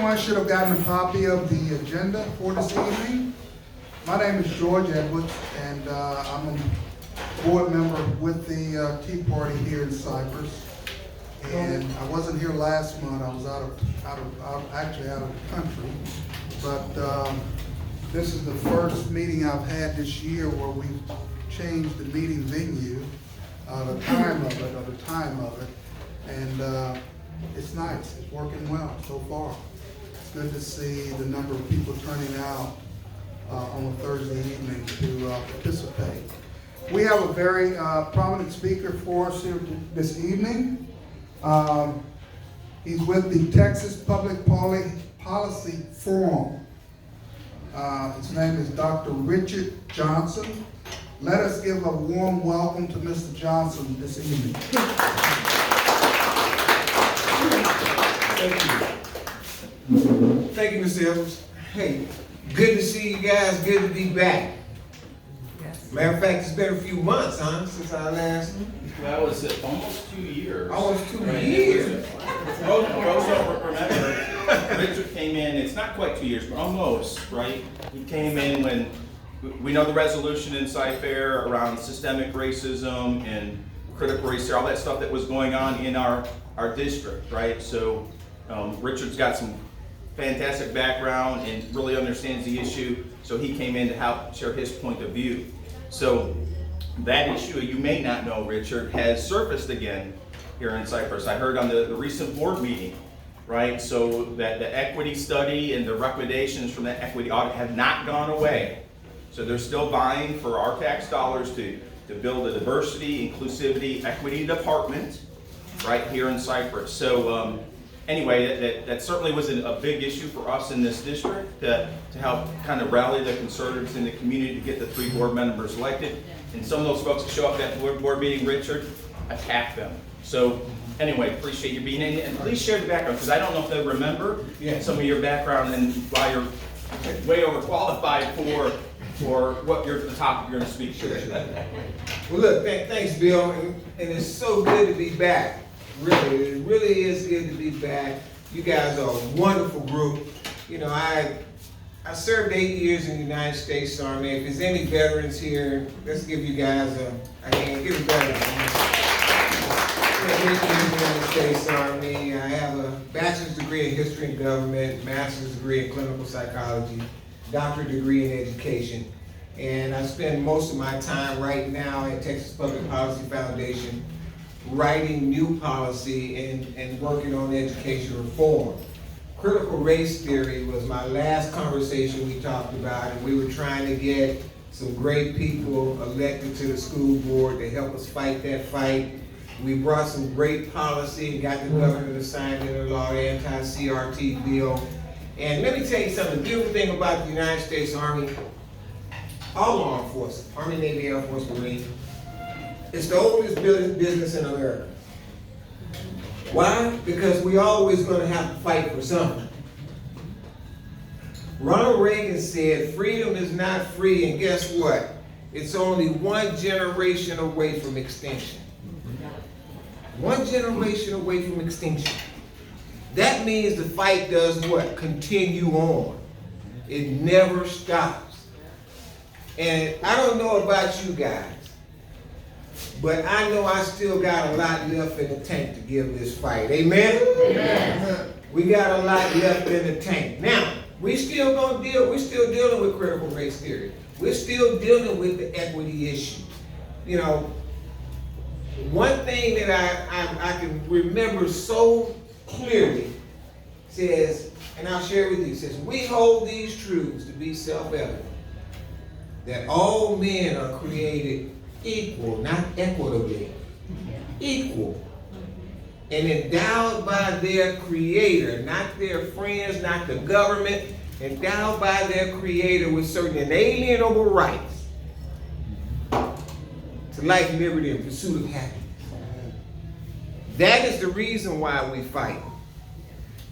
everyone should have gotten a copy of the agenda for this evening. My name is George Edwards, and I'm a board member with the Tea Party here in Cypress. And I wasn't here last month. I was actually out of the country. But this is the first meeting I've had this year where we've changed the meeting venue, the time of it, and it's nice. It's working well so far. It's good to see the number of people turning out on a Thursday evening to participate. We have a very prominent speaker for us here this evening. He's with the Texas Public Policy Forum. His name is Dr. Richard Johnson. Let us give a warm welcome to Mr. Johnson this evening. Thank you, Mr. Evans. Hey, good to see you guys. Good to be back. Yes. Matter of fact, it's been a few months, since our last. Well, was it almost 2 years? Almost 2 years. Remember, Richard came in. It's not quite 2 years, but almost, right? He came in when we know the resolution in Cypher around systemic racism and critical race theory, all that stuff that was going on in our district, right? So Richard's got some fantastic background and really understands the issue, so he came in to help share his point of view. So that issue, you may not know, Richard, has surfaced again here in Cypress. I heard on the recent board meeting, right? So that the equity study and the recommendations from that equity audit have not gone away. So they're still vying for our tax dollars to build a diversity, inclusivity, equity department right here in Cypress. So anyway, that certainly was a big issue for us in this district to help kind of rally the conservatives in the community to get the 3 board members elected. And some of those folks that show up at that board meeting, Richard, attack them. So anyway, appreciate you being in. And please share the background, because I don't know if they remember some of your background and why you're way overqualified for what the topic you're going to speak to. Well, look, thanks, Bill. And it's so good to be back. Really, it really is good to be back. You guys are a wonderful group. You know, I served 8 years in the United States Army. If there's any veterans here, let's give you guys a hand. Give a veterans a hand. 8 years in the United States Army. I have a bachelor's degree in history and government, master's degree in clinical psychology, doctorate degree in education. And I spend most of my time right now at Texas Public Policy Foundation writing new policy and working on education reform. Critical race theory was my last conversation we talked about, and we were trying to get some great people elected to the school board to help us fight that fight. We brought some great policy and got the governor to sign into law the anti-CRT bill. And let me tell you something, the beautiful thing about the United States Army, all law enforcement, Army, Navy, Air Force, Marine, it's the oldest business in America. Why? Because we always going to have to fight for something. Ronald Reagan said, freedom is not free, and guess what? It's only one generation away from extinction. One generation away from extinction. That means the fight does what? Continue on. It never stops. And I don't know about you guys, but I know I still got a lot left in the tank to give this fight. Amen? Amen. We got a lot left in the tank. Now, we're still dealing with critical race theory. We're still dealing with the equity issue. You know, one thing that I can remember so clearly says, and I'll share with you, says, we hold these truths to be self-evident, that all men are created equal, not equitably, equal, and endowed by their creator, not their friends, not the government, endowed by their creator with certain inalienable rights to life, liberty, and pursuit of happiness. That is the reason why we fight.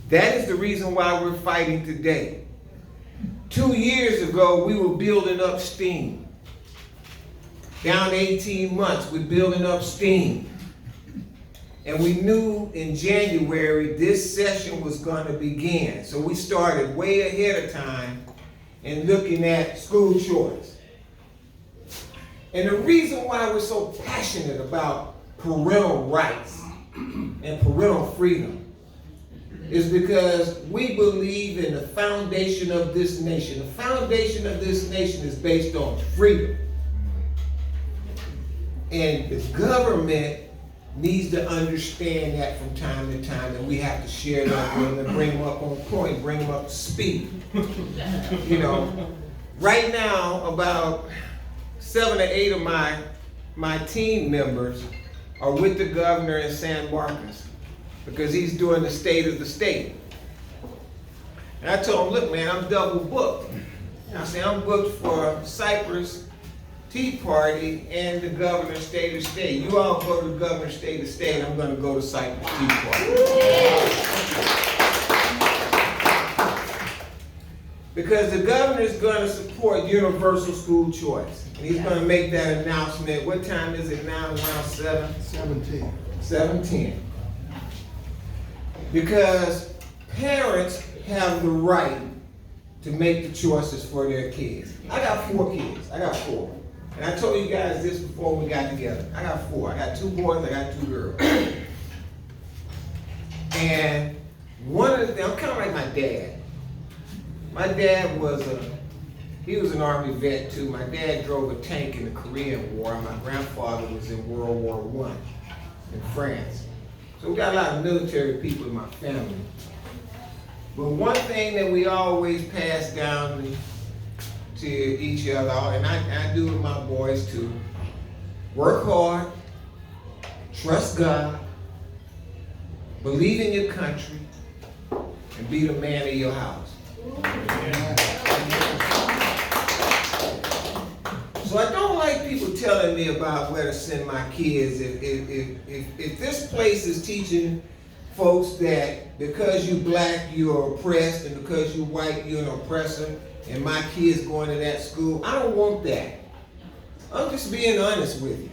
That is the reason why we're fighting today. 2 years ago, we were building up steam. Down 18 months, we're building up steam. And we knew in January this session was going to begin. So we started way ahead of time in looking at school choice. And the reason why we're so passionate about parental rights and parental freedom is because we believe in the foundation of this nation. The foundation of this nation is based on freedom. And the government needs to understand that from time to time, and we have to share that with them and bring them up on point, bring them up to speed. You know, right now, about 7 or 8 of my team members are with the governor in San Marcos because he's doing the state of the state. And I told him, look, man, I'm double booked. I said, I'm booked for Cypress Tea Party and the governor state of state. You all go to the governor state of state, I'm going to go to Cypress Tea Party. Because the governor is going to support universal school choice. And he's going to make that announcement. What time is it now? Around 7? 17. 7:10. Because parents have the right to make the choices for their kids. I got 4 kids. I got 4. And I told you guys this before we got together. I got 4. I got 2 boys, I got 2 girls. And one of the things, I'm kind of like my dad. My dad he was an Army vet too. My dad drove a tank in the Korean War. My grandfather was in World War I in France. So we got a lot of military people in my family. But one thing that we always pass down to each other, and I do with my boys too, work hard, trust God, believe in your country, and be the man of your house. So I don't like people telling me about where to send my kids. If this place is teaching folks that because you black, you're oppressed, and because you white, you're an oppressor, and my kids going to that school, I don't want that. I'm just being honest with you.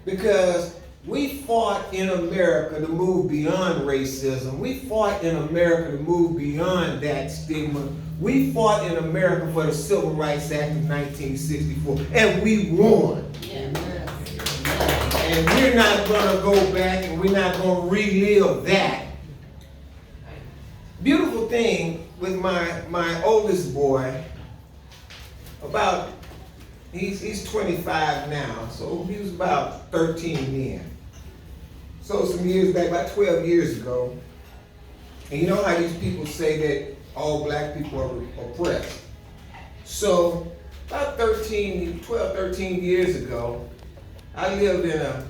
Because we fought in America to move beyond racism. We fought in America to move beyond that stigma. We fought in America for the Civil Rights Act of 1964, and we won. And we're not going to go back and we're not going to relive that. Beautiful thing with my oldest boy, he's 25 now, so he was about 13 then. So some years back, about 12 years ago, and you know how these people say that all black people are oppressed. So about 12, 13 years ago, I lived in a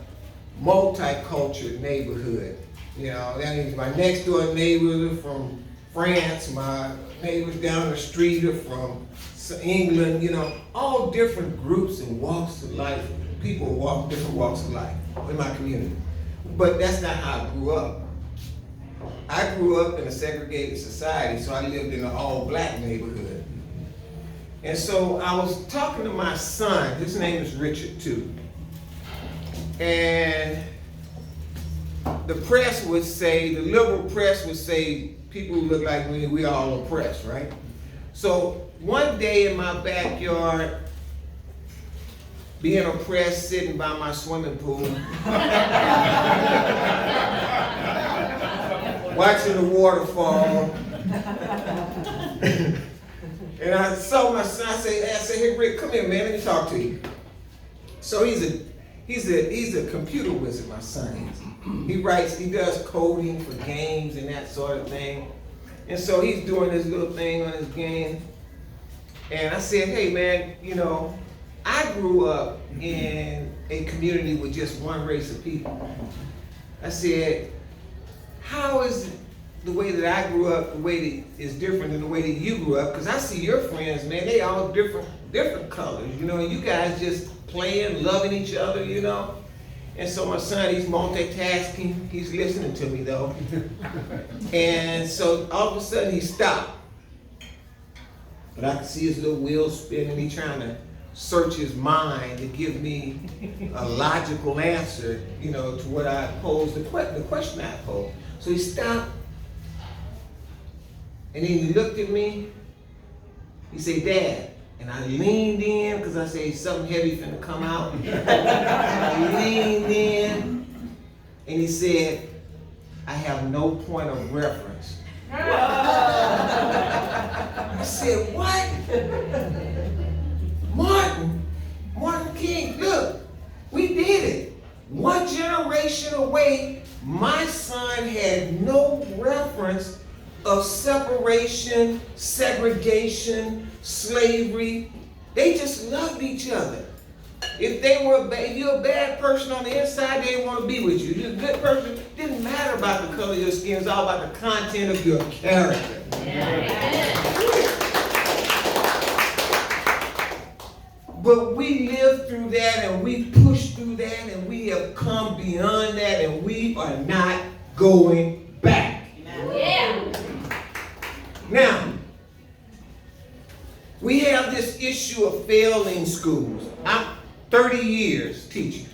multicultural neighborhood. You know, that means my next door neighbors are from France, my neighbors down the street are from England, you know, all different groups and walks of life. People walk different walks of life in my community. But that's not how I grew up. I grew up in a segregated society, so I lived in an all-black neighborhood. And so I was talking to my son, his name is Richard too. And the press would say, the liberal press would say, people who look like me, we all oppressed, right? So one day in my backyard, being oppressed, sitting by my swimming pool, watching the waterfall, and I saw my son. I said, hey Rick, come here, man. Let me talk to you. So he's a computer wizard. My son is. He does coding for games and that sort of thing. And so he's doing this little thing on his game. And I said, hey man, you know, I grew up in a community with just one race of people. I said, how is the way that I grew up, the way that is different than the way that you grew up? Because I see your friends, man, they all different colors, you know, and you guys just playing, loving each other, you know. And so my son, he's multitasking, he's listening to me though. And so all of a sudden he stopped. But I could see his little wheels spinning, he's trying to search his mind to give me a logical answer, you know, to what I posed, the question I posed. So he stopped, and then he looked at me. He said, "Dad," and I leaned in because I said something heavy finna come out. I leaned in, and he said, "I have no point of reference." I said, "What?" Martin King, look, we did it. One generation away, my son had no reference of separation, segregation, slavery. They just loved each other. If you're a bad person on the inside, they didn't want to be with you. You're a good person, it didn't matter about the color of your skin, it's all about the content of your character. But we lived through that, and we pushed through that, and we have come beyond that, and we are not going back. Yeah. Now, we have this issue of failing schools. I'm 30 years teaching.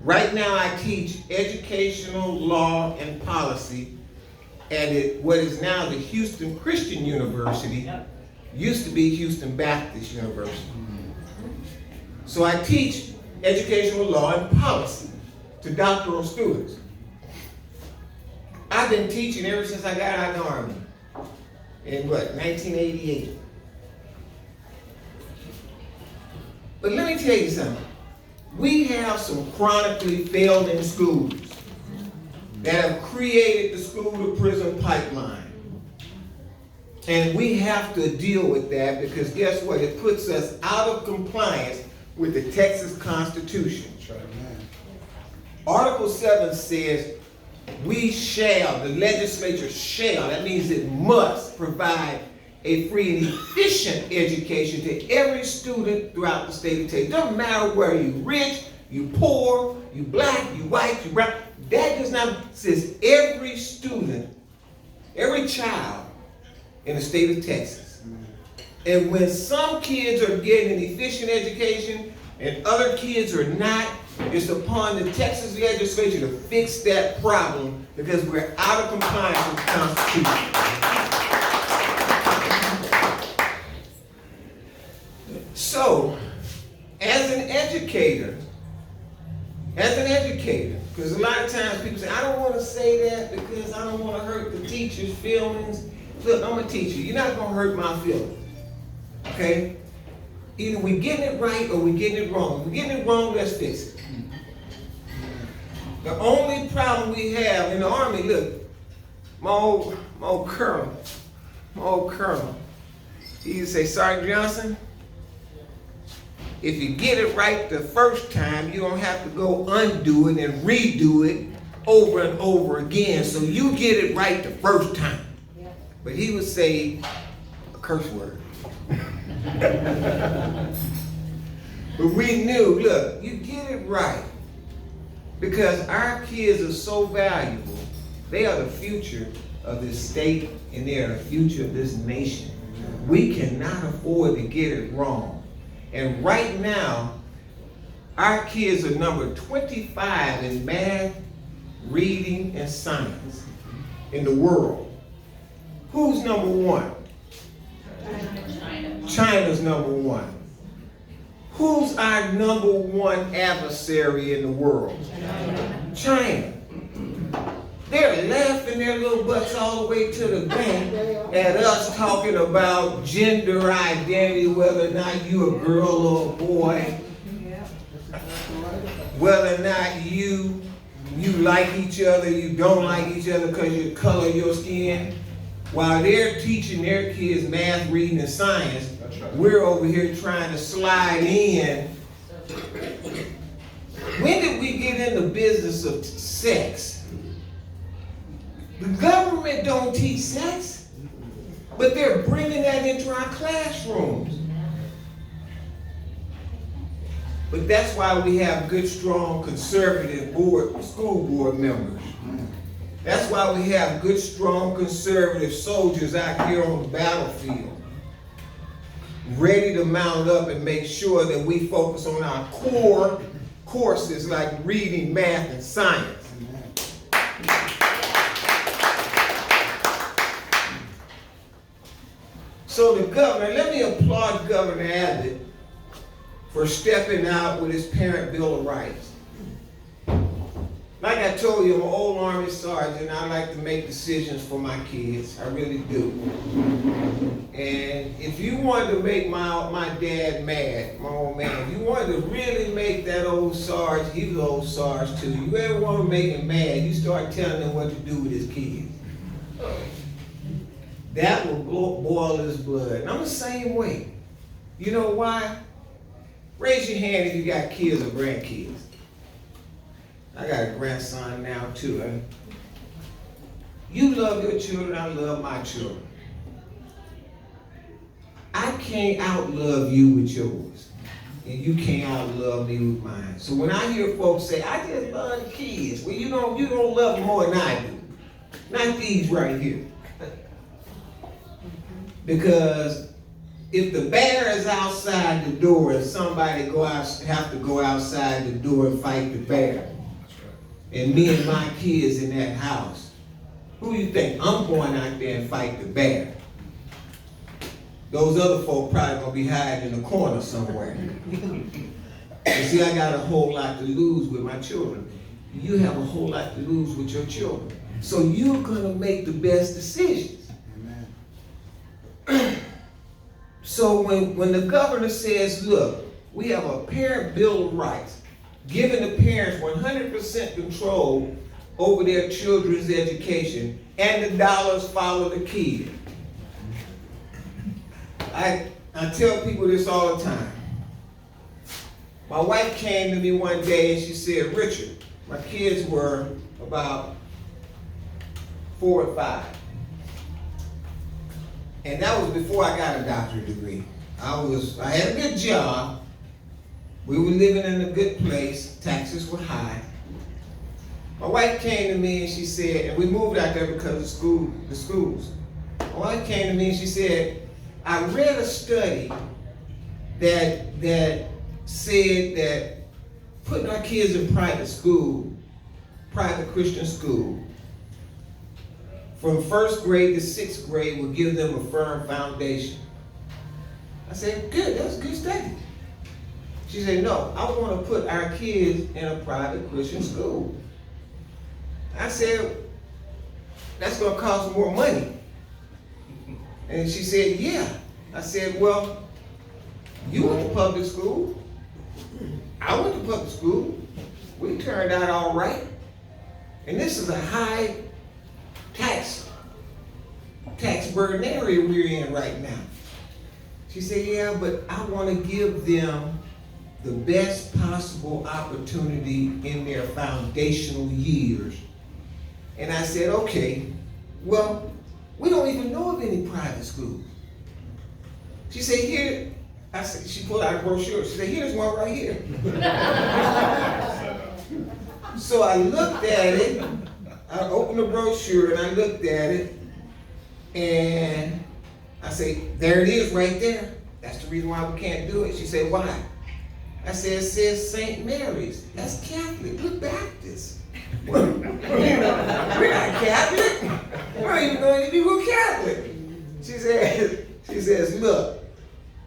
Right now I teach educational law and policy at what is now the Houston Christian University, used to be Houston Baptist University. So I teach educational law and policy to doctoral students. I've been teaching ever since I got out of the Army in 1988. But let me tell you something. We have some chronically failing schools that have created the school to prison pipeline. And we have to deal with that because guess what? It puts us out of compliance with the Texas Constitution. Article 7 says we shall, the legislature shall, that means it must provide a free and efficient education to every student throughout the state of Texas. Doesn't matter where you're rich, you poor, you black, you white, you brown. That does not, it says every student, every child in the state of Texas. And when some kids are getting an efficient education and other kids are not, it's upon the Texas legislature to fix that problem because we're out of compliance with the Constitution. So, as an educator, because a lot of times people say, I don't want to say that because I don't want to hurt the teacher's feelings. Look, I'm a teacher. You're not going to hurt my feelings. Okay? Either we're getting it right or we're getting it wrong. If we're getting it wrong, let's fix it. The only problem we have in the Army, look, my old colonel, he used to say, Sergeant Johnson, if you get it right the first time, you don't have to go undo it and redo it over and over again. So you get it right the first time. Yeah. But he would say a curse word. But we knew, look, you get it right. Because our kids are so valuable. They are the future of this state and they are the future of this nation. We cannot afford to get it wrong. And right now, our kids are number 25 in math, reading, and science in the world. Who's number one? China. China's number one. Who's our number one adversary in the world? China. They're laughing their little butts all the way to the bank at us talking about gender identity, whether or not you a girl or a boy, whether or not you like each other, you don't like each other because of the color of your skin. While they're teaching their kids math, reading, and science, we're over here trying to slide in. When did we get in the business of sex? The government don't teach sex, but they're bringing that into our classrooms. But that's why we have good, strong, conservative school board members. That's why we have good, strong, conservative soldiers out here on the battlefield. ready to mount up and make sure that we focus on our core courses like reading, math, and science. So the governor, let me applaud Governor Abbott for stepping out with his Parent Bill of Rights. Like I told you, I'm an old Army sergeant. I like to make decisions for my kids. I really do. And if you wanted to make my dad mad, my old man, if you wanted to really make that old Sarge, he was old Sarge too, you ever want to make him mad, you start telling him what to do with his kids. That will boil his blood. And I'm the same way. You know why? Raise your hand if you got kids or grandkids. I got a grandson now too. You love your children, I love my children. I can't outlove you with yours, and you can't outlove me with mine. So when I hear folks say, I just love the kids, well, you don't love them more than I do. Not these right here. Because if the bear is outside the door and somebody have to go outside the door and fight the bear, and me and my kids in that house, who you think? I'm going out there and fight the bear. Those other folk probably gonna be hiding in the corner somewhere. You see, I got a whole lot to lose with my children. You have a whole lot to lose with your children. So you're gonna make the best decisions. Amen. So when the governor says, look, we have a Parent Bill of Rights, giving the parents 100% control over their children's education, and the dollars follow the kid. I tell people this all the time. My wife came to me one day and she said, Richard, my kids were about 4 or 5. And that was before I got a doctorate degree. I had a good job. We were living in a good place. Taxes were high. My wife came to me and she said, and we moved out there because of the schools. My wife came to me and she said, I read a study that said that putting our kids in private school, private Christian school, from 1st grade to 6th grade will give them a firm foundation. I said, good, that's a good study. She said, no, I want to put our kids in a private Christian school. I said, that's going to cost more money. And she said, yeah. I said, well, you went to public school. I went to public school. We turned out all right. And this is a high tax burden area we're in right now. She said, yeah, but I want to give them the best possible opportunity in their foundational years. And I said, okay, well, we don't even know of any private schools. She said, here, I said, she pulled out a brochure. She said, here's one right here. So I looked at it, I opened the brochure and I looked at it, and I said, there it is right there. That's the reason why we can't do it. She said, why? I said, it says St. Mary's. That's Catholic. We're Baptist. We're not Catholic. We're even going to be real Catholic. She says, look,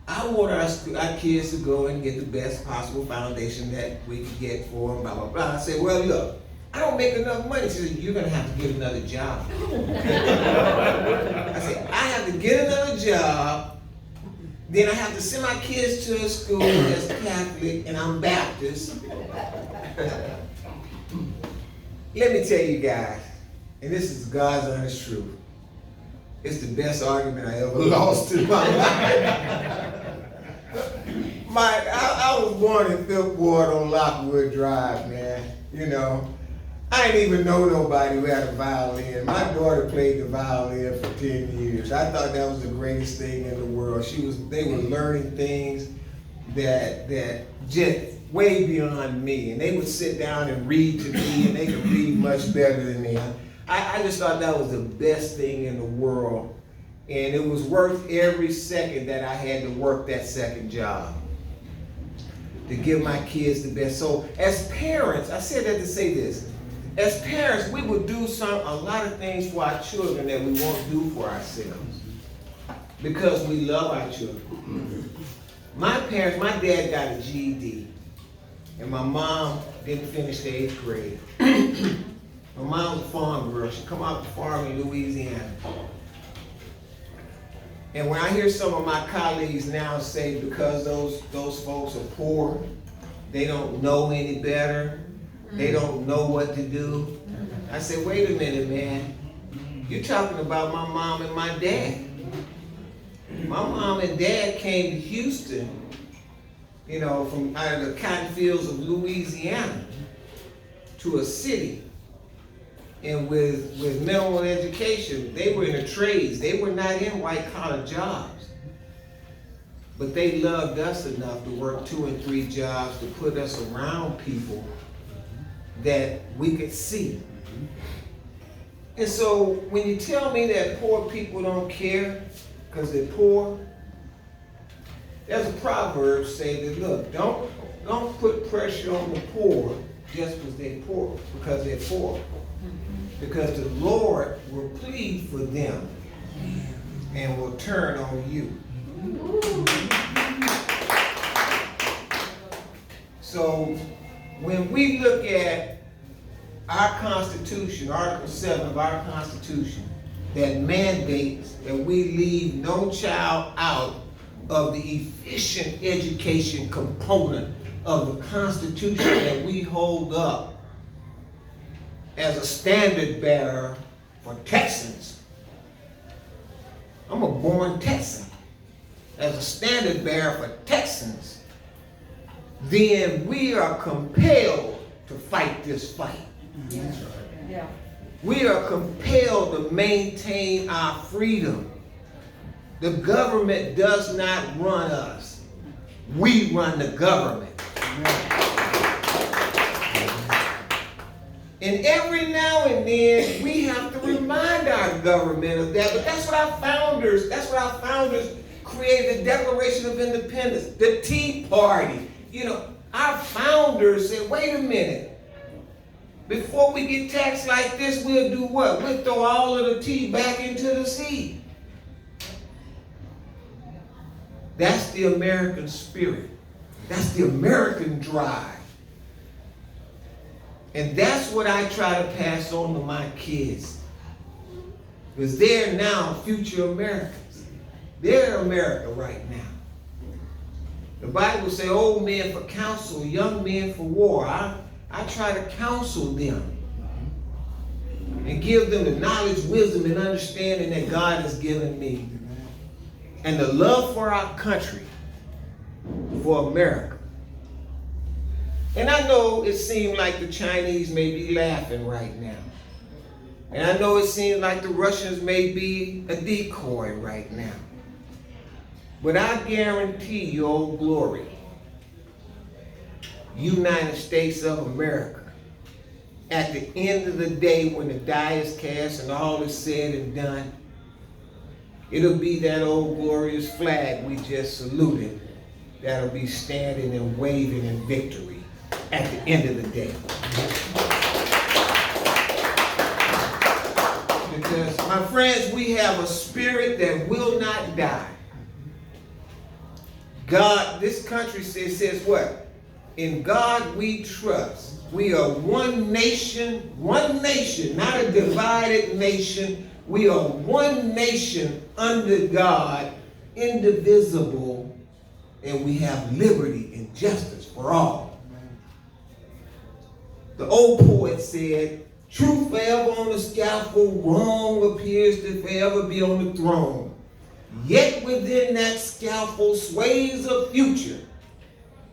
I want our kids to go and get the best possible foundation that we can get for them, blah, blah, blah. I said, well, look, I don't make enough money. She said, you're going to have to get another job. I said, I have to get another job. Then I have to send my kids to a school that's Catholic and I'm Baptist. Let me tell you guys, and this is God's honest truth, it's the best argument I ever lost in my life. I was born in Fifth Ward on Lockwood Drive, man. You know, I didn't even know nobody who had a violin. My daughter played the violin for 10 years. I thought that was the greatest thing in the world. They were learning things that just way beyond me. And they would sit down and read to me, and they could read much better than me. I just thought that was the best thing in the world. And it was worth every second that I had to work that second job to give my kids the best. So as parents, I said that to say this. As parents, we will do a lot of things for our children that we won't do for ourselves because we love our children. My dad got a GED, and my mom didn't finish the 8th grade. My mom's a farm girl. She come out the farm in Louisiana. And when I hear some of my colleagues now say because those folks are poor, they don't know any better, they don't know what to do, I say, wait a minute, man. You're talking about my mom and my dad. My mom and dad came to Houston, you know, from out of the cotton fields of Louisiana to a city. And with minimal education, they were in the trades. They were not in white-collar jobs. But they loved us enough to work 2 and 3 jobs to put us around people that we could see. And so when you tell me that poor people don't care because they're poor, there's a proverb saying that, look, don't put pressure on the poor just because they're poor, because the Lord will plead for them and will turn on you. So when we look at our Constitution, Article 7 of our Constitution, that mandates that we leave no child out of the efficient education component of the Constitution that we hold up as a standard bearer for Texans. I'm a born Texan. As a standard bearer for Texans, then we are compelled to fight this fight. Yeah. We are compelled to maintain our freedom. The government does not run us. We run the government. And every now and then we have to remind our government of that. But that's what our founders created, the Declaration of Independence, the Tea Party. You know, our founders said, wait a minute. Before we get taxed like this, we'll do what? We'll throw all of the tea back into the sea. That's the American spirit. That's the American drive. And that's what I try to pass on to my kids. Because they're now future Americans. They're America right now. The Bible says, old men for counsel, young men for war. I try to counsel them and give them the knowledge, wisdom, and understanding that God has given me. And the love for our country, for America. And I know it seems like the Chinese may be laughing right now. And I know it seems like the Russians may be a decoy right now. But I guarantee you, Old Glory, United States of America, at the end of the day when the die is cast and all is said and done, it'll be that old glorious flag we just saluted that'll be standing and waving in victory at the end of the day. Because, my friends, we have a spirit that will not die. God, this country says what? In God we trust. We are one nation, not a divided nation. We are one nation under God, indivisible, and we have liberty and justice for all. The old poet said, truth forever on the scaffold, wrong appears to forever be on the throne. Yet within that scaffold sways a future,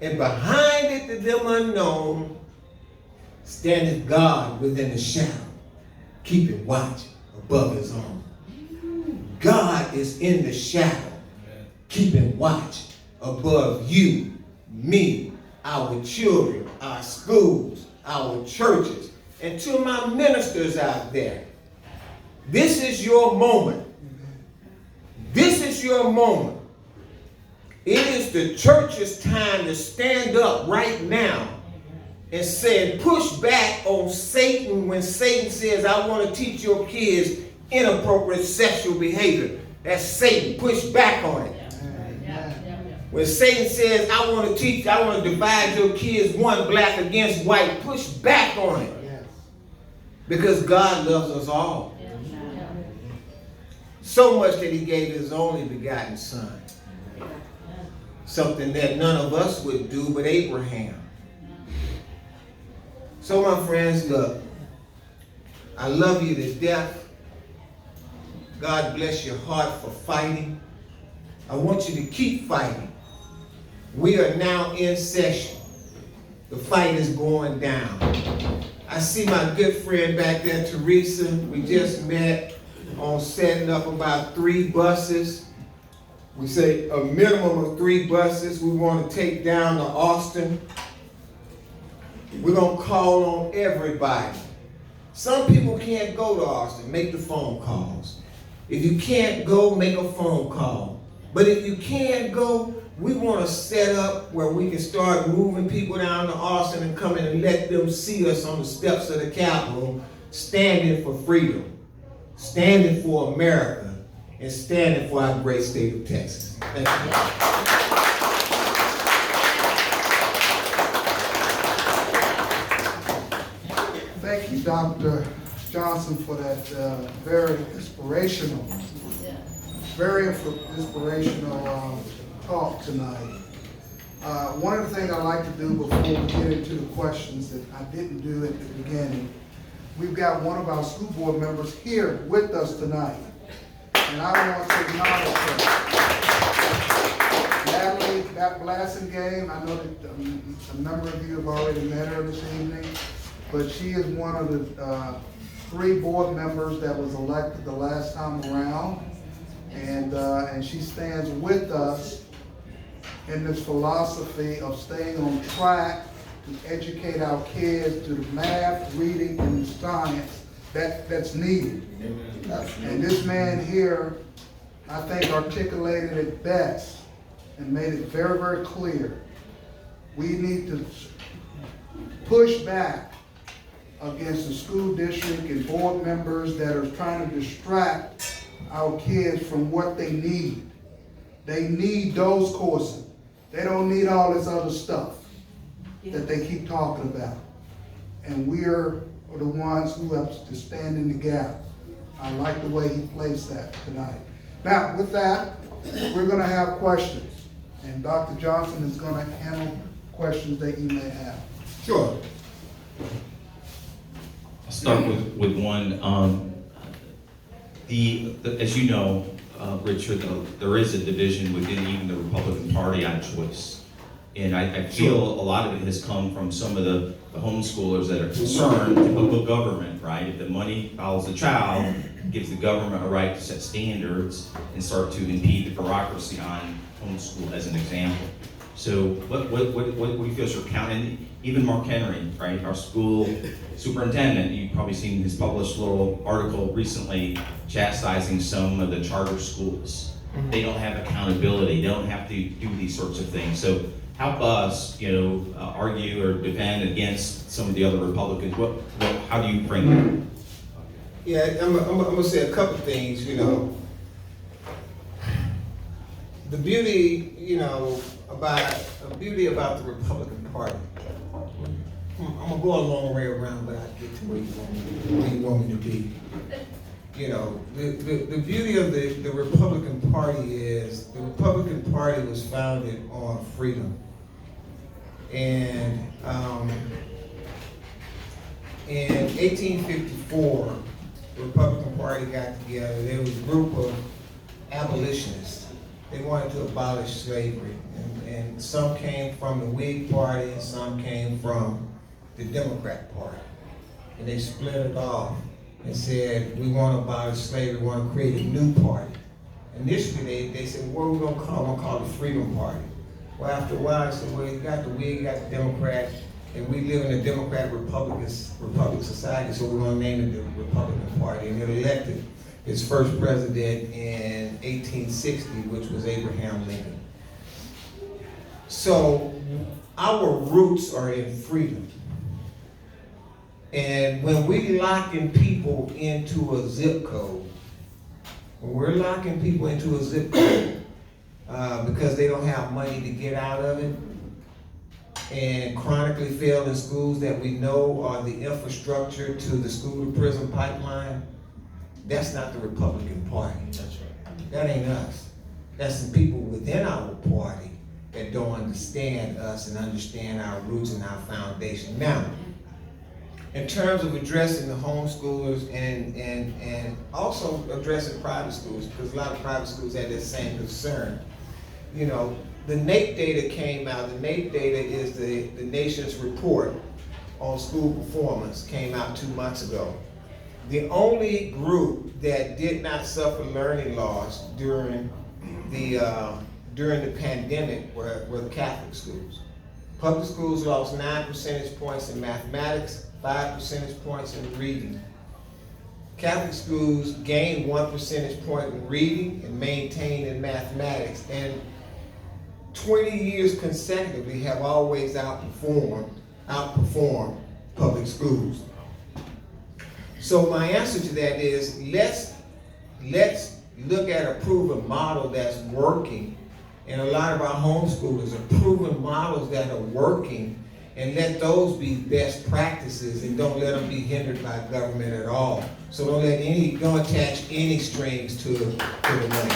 and behind it to them unknown, standeth God within the shadow, keeping watch above his own. God is in the shadow, keeping watch above you, me, our children, our schools, our churches. And to my ministers out there, this is your moment. This is your moment. It is the church's time to stand up right now and say, push back on Satan when Satan says, I want to teach your kids inappropriate sexual behavior. That's Satan. Push back on it. When Satan says, I want to divide your kids one black against white, push back on it. Because God loves us all. So much that he gave his only begotten son. Something that none of us would do but Abraham. So my friends, look, I love you to death. God bless your heart for fighting. I want you to keep fighting. We are now in session. The fight is going down. I see my good friend back there, Teresa. We just met on setting up about 3 buses. We say a minimum of 3 buses. We want to take down to Austin. We're going to call on everybody. Some people can't go to Austin. Make the phone calls. If you can't go, make a phone call. But if you can go, we want to set up where we can start moving people down to Austin and come in and let them see us on the steps of the Capitol, standing for freedom, standing for America, and standing for our great state of Texas. Thank you. Thank you, Dr. Johnson, for that very inspirational talk tonight. One of the things I like to do before we get into the questions that I didn't do at the beginning, we've got one of our school board members here with us tonight. And I want to acknowledge her. Natalie Blassingame, I know that a number of you have already met her this evening, but she is one of the 3 board members that was elected the last time around. And she stands with us in this philosophy of staying on track to educate our kids to the math, reading, and science that's needed. And this man here, I think, articulated it best and made it very, very clear. We need to push back against the school district and board members that are trying to distract our kids from what they need. They need those courses. They don't need all this other stuff that they keep talking about. And we're the ones who have to stand in the gap. I like the way he placed that tonight. Now, with that, we're going to have questions. And Dr. Johnson is going to handle questions that you may have. Sure. I'll start with one. As you know, Richard, there is a division within even the Republican Party on choice. And I feel a lot of it has come from some of the homeschoolers that are concerned about the government, right? If the money follows the child, it gives the government a right to set standards and start to impede the bureaucracy on homeschool as an example. So what do you feel is your count? And even Mark Henry, right, our school superintendent, you've probably seen his published little article recently chastising some of the charter schools. They don't have accountability. They don't have to do these sorts of things. So help us, argue or defend against some of the other Republicans. How do you frame that? Yeah, I'm gonna say a couple things. The beauty, about the Republican Party. I'm gonna go a long way around, but I get to where you want me to be. The beauty of the Republican Party is the Republican Party was founded on freedom. And in 1854, the Republican Party got together. There was a group of abolitionists. They wanted to abolish slavery. And some came from the Whig Party and some came from the Democrat Party. And they split it off and said, we want to abolish slavery, we want to create a new party. Initially, they said, what are we going to call it? We're going to call it the Freedom Party. Well, after a while, they said, well, you got the Whig, you got the Democrat, and we live in a Democratic Republic society, so we're going to name it the Republican Party. And it elected his first president in 1860, which was Abraham Lincoln. So our roots are in freedom. And when we locking people into a zip code, because they don't have money to get out of it, and chronically fail in schools that we know are the infrastructure to the school to prison pipeline, that's not the Republican Party. That's right. That ain't us. That's some people within our party that don't understand us and understand our roots and our foundation. Now, in terms of addressing the homeschoolers and also addressing private schools, because a lot of private schools had that same concern. You know, the NAEP data came out. The NAEP data is the nation's report on school performance, came out 2 months ago. The only group that did not suffer learning loss during the pandemic were the Catholic schools. Public schools lost 9 percentage points in mathematics, 5 percentage points in reading. Catholic schools gained 1 percentage point in reading and maintained in mathematics, and 20 years consecutively have always outperformed public schools. So my answer to that is let's look at a proven model that's working, and a lot of our homeschoolers are proven models that are working, and let those be best practices, and don't let them be hindered by government at all. So don't attach any strings to the money.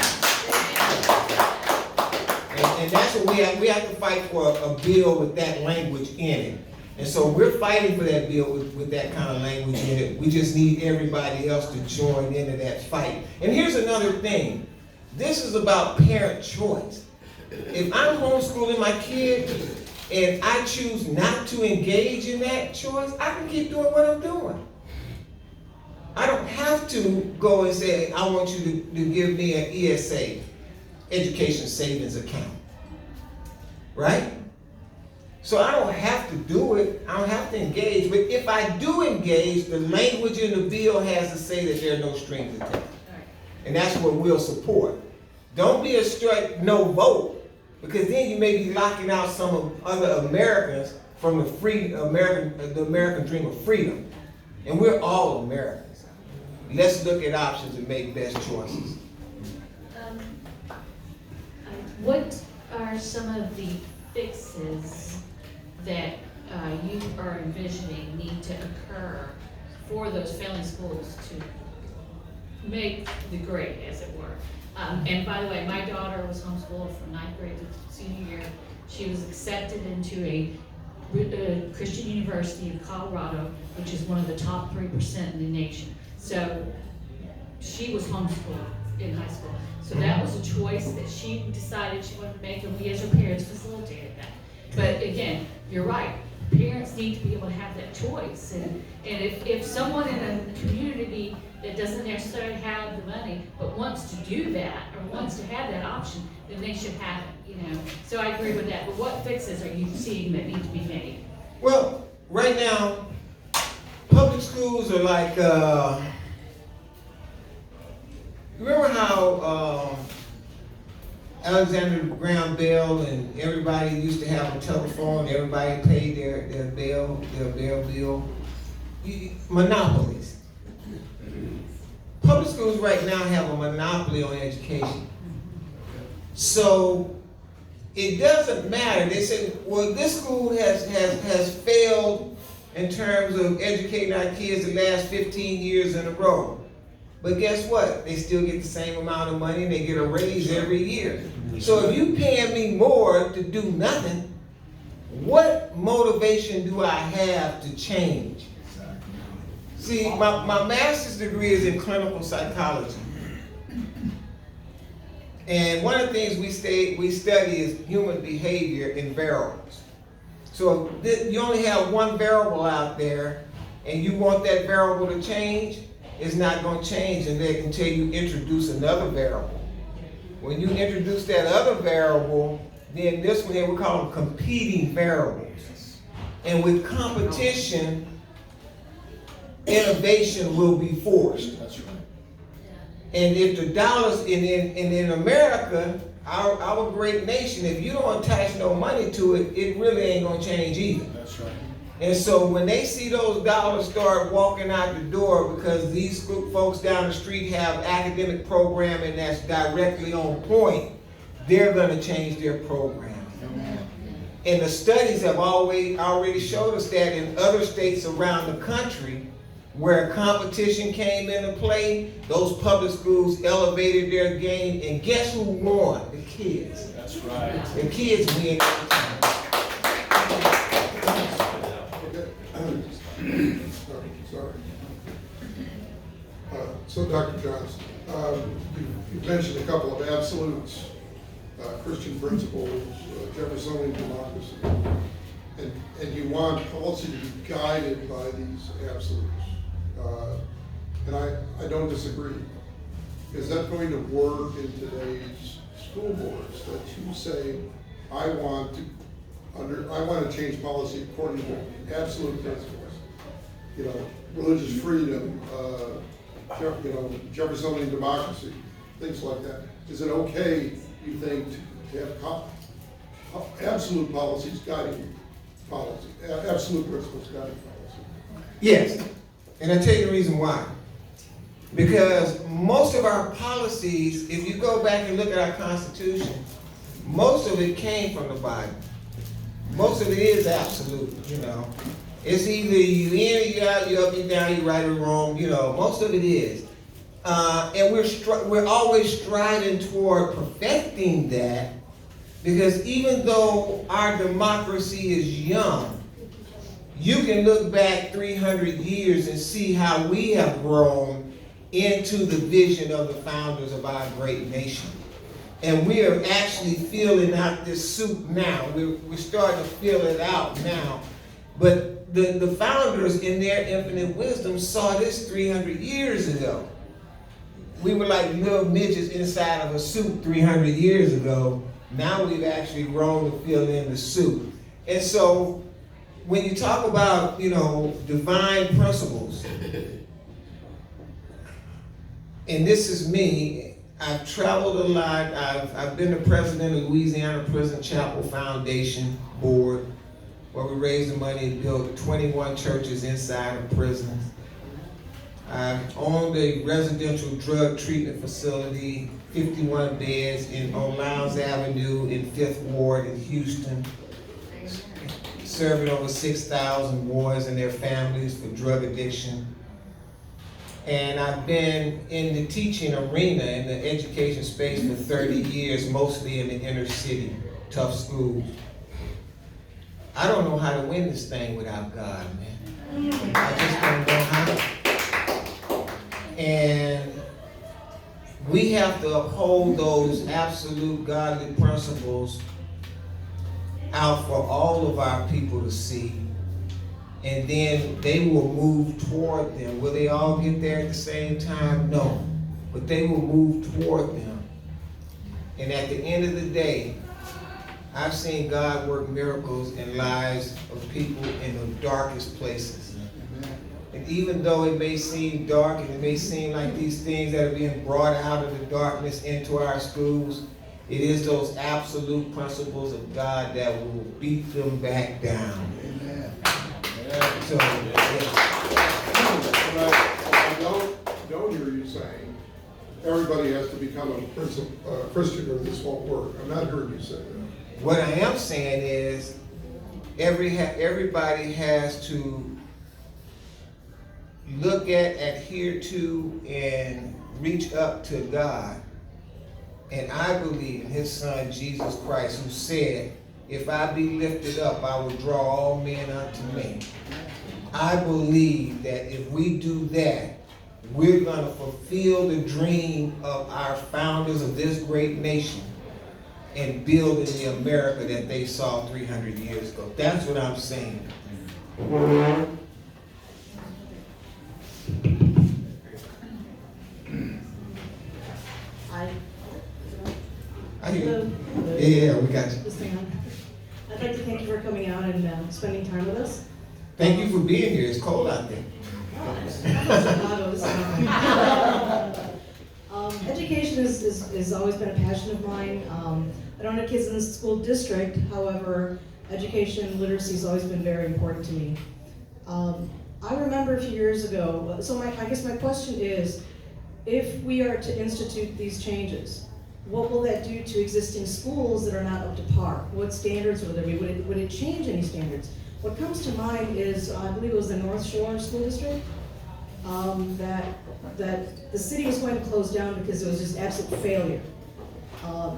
And that's what we have to fight for, a bill with that language in it. And so we're fighting for that bill with that kind of language in it. We just need everybody else to join into that fight. And here's another thing. This is about parent choice. If I'm homeschooling my kid and I choose not to engage in that choice, I can keep doing what I'm doing. I don't have to go and say, I want you to give me an ESA, Education Savings Account. Right? So I don't have to do it. I don't have to engage. But if I do engage, the language in the bill has to say that there are no strings attached. And that's what we'll support. Don't be a straight no vote, because then you may be locking out some of other Americans from the American dream of freedom. And we're all Americans. Let's look at options and make best choices. What are some of the fixes that you are envisioning need to occur for those failing schools to make the grade, as it were? And by the way, my daughter was homeschooled from 9th grade to senior year. She was accepted into a Christian University of Colorado, which is one of the top 3% in the nation. So she was homeschooled in high school. So that was a choice that she decided she wanted to make, and we as her parents facilitated that. But again, you're right. Parents need to be able to have that choice. And if someone in a community that doesn't necessarily have the money, but wants to do that, or wants to have that option, then they should have it, you know. So I agree with that. But what fixes are you seeing that need to be made? Well, right now, public schools are like, remember how Alexander Graham Bell and everybody used to have a telephone, everybody paid their bill. Monopolies. Public schools right now have a monopoly on education. So it doesn't matter. They say, well, this school has failed in terms of educating our kids the last 15 years in a row. But guess what? They still get the same amount of money and they get a raise every year. So if you paying me more to do nothing, what motivation do I have to change? See, my master's degree is in clinical psychology. And one of the things we study is human behavior in variables. So if you only have one variable out there and you want that variable to change, it's not going to change until you introduce another variable. When you introduce that other variable, then this one here, we call them competing variables. And with competition, innovation will be forced. That's right. And if the dollars in America, our great nation, if you don't attach no money to it, it really ain't gonna change either. That's right. And so when they see those dollars start walking out the door because these folks down the street have academic programming that's directly on point, they're gonna change their programming. And the studies have already showed us that in other states around the country, where competition came into play, those public schools elevated their game, and guess who won? The kids. That's right. The kids win. Sorry. So Dr. Johnson, you mentioned a couple of absolutes, Christian principles, Jeffersonian democracy, and you want policy to be guided by these absolutes. And I don't disagree. Is that going to work in today's school boards, that you say, I want to change policy according to absolute principles? You know, religious freedom, Jeffersonian democracy, things like that. Is it okay, you think, to have absolute policies guiding policy, absolute principles guiding policy? Yes, and I'll tell you the reason why. Because most of our policies, if you go back and look at our Constitution, most of it came from the Bible. Most of it is absolute, you know. It's either you in or you out, you up, you down, you right or wrong, you know. Most of it is. And we're always striving toward perfecting that, because even though our democracy is young, you can look back 300 years and see how we have grown into the vision of the founders of our great nation. And we are actually filling out this soup now. We're starting to fill it out now. But the founders, in their infinite wisdom, saw this 300 years ago. We were like little midgets inside of a soup 300 years ago. Now we've actually grown to fill in the soup. And so when you talk about, you know, divine principles, and this is me, I've traveled a lot. I've been the president of Louisiana Prison Chapel Foundation Board, where we raised the money and built 21 churches inside of prisons. I've owned a residential drug treatment facility, 51 beds on Lowndes Avenue in 5th Ward in Houston, serving over 6,000 boys and their families for drug addiction. And I've been in the teaching arena, in the education space for 30 years, mostly in the inner city, tough schools. I don't know how to win this thing without God, man. I just don't know how. And we have to uphold those absolute godly principles out for all of our people to see. And then they will move toward them. Will they all get there at the same time? No. But they will move toward them. And at the end of the day, I've seen God work miracles in lives of people in the darkest places. And even though it may seem dark and it may seem like these things that are being brought out of the darkness into our schools, it is those absolute principles of God that will beat them back down. Amen. So, yeah. I don't hear you saying everybody has to become a Christian or this won't work. I'm not hearing you say that. What I am saying is everybody has to look at, adhere to, and reach up to God. And I believe in his son, Jesus Christ, who said, if I be lifted up, I will draw all men unto me. I believe that if we do that, we're going to fulfill the dream of our founders of this great nation and build in the America that they saw 300 years ago. That's what I'm saying. I hear you. Yeah, we got you. Just hang on. I'd like to thank you for coming out and spending time with us. Thank you for being here. It's cold out there. Education is always been a passion of mine. I don't have kids in the school district, however, education literacy has always been very important to me. I remember a few years ago, so I guess my question is, if we are to institute these changes, what will that do to existing schools that are not up to par? What standards will there be? Would it change any standards? What comes to mind is, I believe it was the North Shore School District, that the city was going to close down because it was just absolute failure.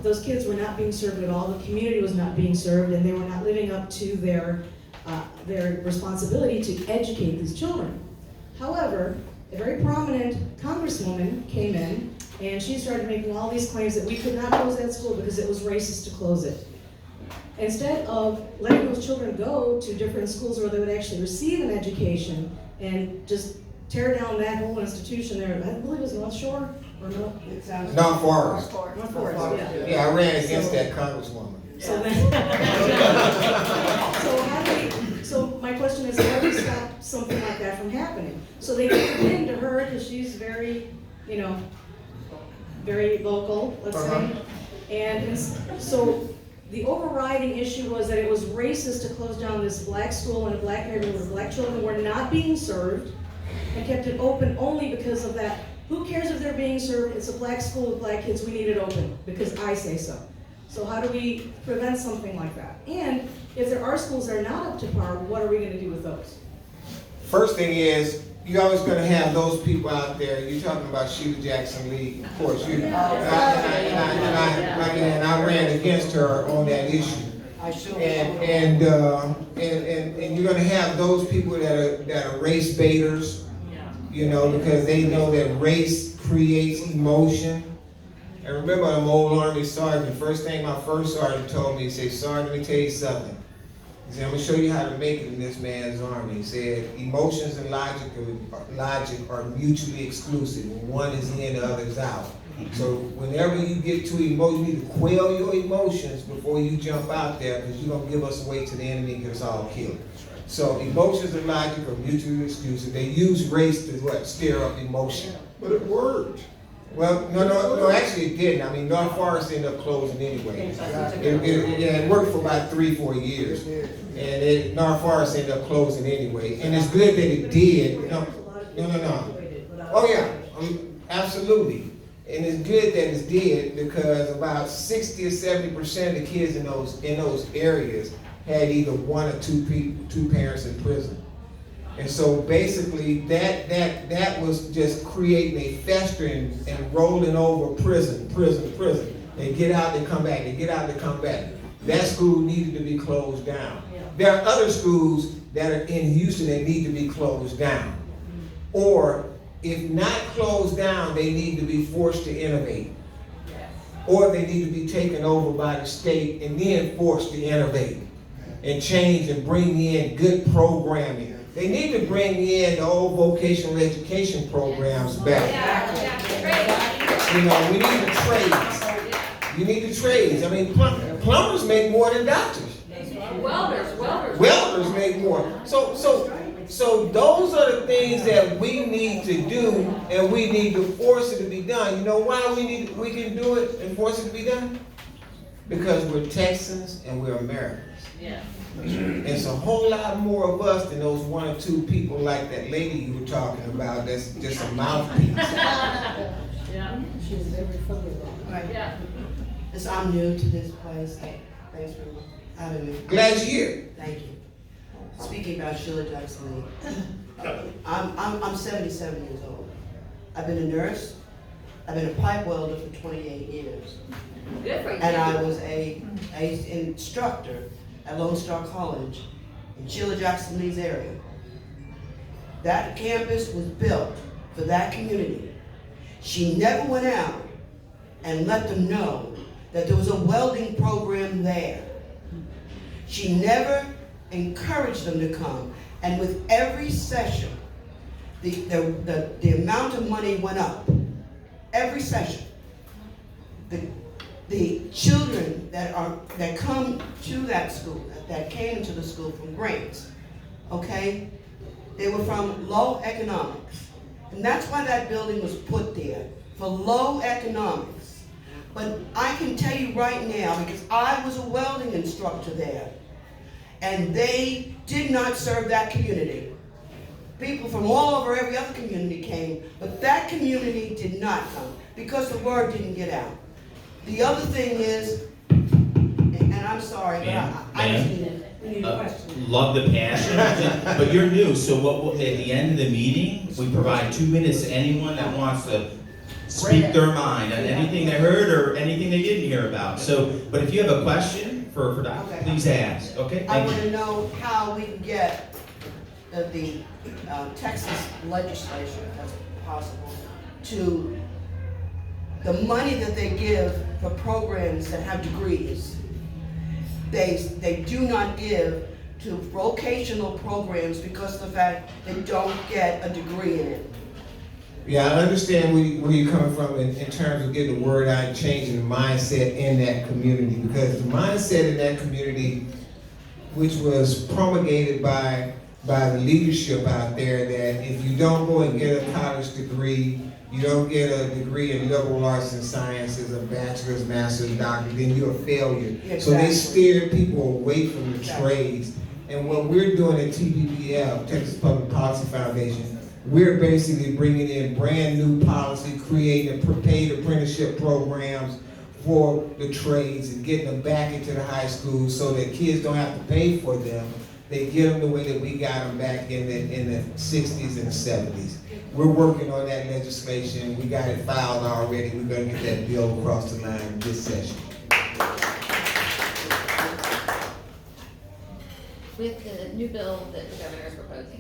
Those kids were not being served at all, the community was not being served, and they were not living up to their responsibility to educate these children. However, a very prominent congresswoman came in, and she started making all these claims that we could not close that school because it was racist to close it. Instead of letting those children go to different schools where they would actually receive an education and just tear down that whole institution there, I believe it was North Shore, or no? North Forest. North Forest, yeah. Yeah, I ran against that congresswoman. So then, so my question is, how do we stop something like that from happening? So they gave in to her because she's very, very local, let's say. And so the overriding issue was that it was racist to close down this black school in a black neighborhood where black children were not being served, and kept it open only because of that. Who cares if they're being served? It's a black school with black kids. We need it open because I say so. So how do we prevent something like that? And if there are schools that are not up to par, what are we going to do with those? First thing is, you're always going to have those people out there. You're talking about Sheila Jackson Lee, of course. And I ran against her on that issue. And you're going to have those people that are race baiters, because they know that race creates emotion. And remember, I'm old Army sergeant. First thing my first sergeant told me, he said, "Sergeant, let me tell you something." He said, "I'm gonna show you how to make it in this man's army." He said, "Emotions and logic are mutually exclusive. One is in, the other is out. So whenever you get to emotion, you need to quell your emotions before you jump out there, because you're gonna give us away to the enemy and get us all killed." So emotions and logic are mutually exclusive. They use race to stir up emotion. But it worked. Well, no, actually it didn't. I mean, North Forest ended up closing anyway. It worked for about 3-4 years. And North Forest ended up closing anyway. And it's good that it did. No. Oh yeah, absolutely. And it's good that it did, because about 60 or 70% of the kids in those areas had either one or two parents in prison. And so basically that was just creating a festering and rolling over prison. They get out, they come back, they get out, they come back. That school needed to be closed down. There are other schools that are in Houston that need to be closed down. Or if not closed down, they need to be forced to innovate. Or they need to be taken over by the state and then forced to innovate and change and bring in good programming. They need to bring in the old vocational education programs back. We need the trades. You need the trades. I mean, plumbers make more than doctors. Welders make more. So those are the things that we need to do, and we need to force it to be done. You know why we can do it and force it to be done? Because we're Texans and we're Americans. Yeah. It's a whole lot more of us than those 1 or 2 people like that lady you were talking about that's just a mouthpiece. Yeah. She's very funny. Yeah. So I'm new to this place. Thanks for having me. Glad you're here. Thank you. Speaking about Sheila Jackson Lee, I'm 77 years old. I've been a nurse. I've been a pipe welder for 28 years. Good for you. And I was a instructor at Lone Star College in Sheila Jackson Lee's area. That campus was built for that community. She never went out and let them know that there was a welding program there. She never encouraged them to come. And with every session, the amount of money went up. Every session. The children that come to that school, that came to the school from grants, okay, they were from low economics. And that's why that building was put there, for low economics. But I can tell you right now, because I was a welding instructor there, and they did not serve that community. People from all over every other community came, but that community did not come because the word didn't get out. The other thing is, and I'm sorry, but I just need a question. Love the passion, but you're new, so at the end of the meeting, we provide 2 minutes to anyone that wants to speak their mind on anything they heard or anything they didn't hear about. So, but if you have a question for Doc, Okay. please ask, okay? I Thank want you. to know how we can get the Texas legislature, if that's possible, to the money that they give for programs that have degrees. They do not give to vocational programs because of the fact they don't get a degree in it. Yeah, I understand where you're coming from in terms of getting the word out and changing the mindset in that community, because the mindset in that community, which was promulgated by the leadership out there, that if you don't go and get a college degree, you don't get a degree in liberal arts and sciences, a bachelor's, master's, doctorate, then you're a failure. Exactly. So they steered people away from the Exactly. trades. And what we're doing at TPPF, Texas Public Policy Foundation, we're basically bringing in brand new policy, creating paid apprenticeship programs for the trades and getting them back into the high schools so that kids don't have to pay for them. They get them the way that we got them back in the 60s and the 70s. We're working on that legislation. We got it filed already. We're going to get that bill across the line this session. With the new bill that the governor is proposing,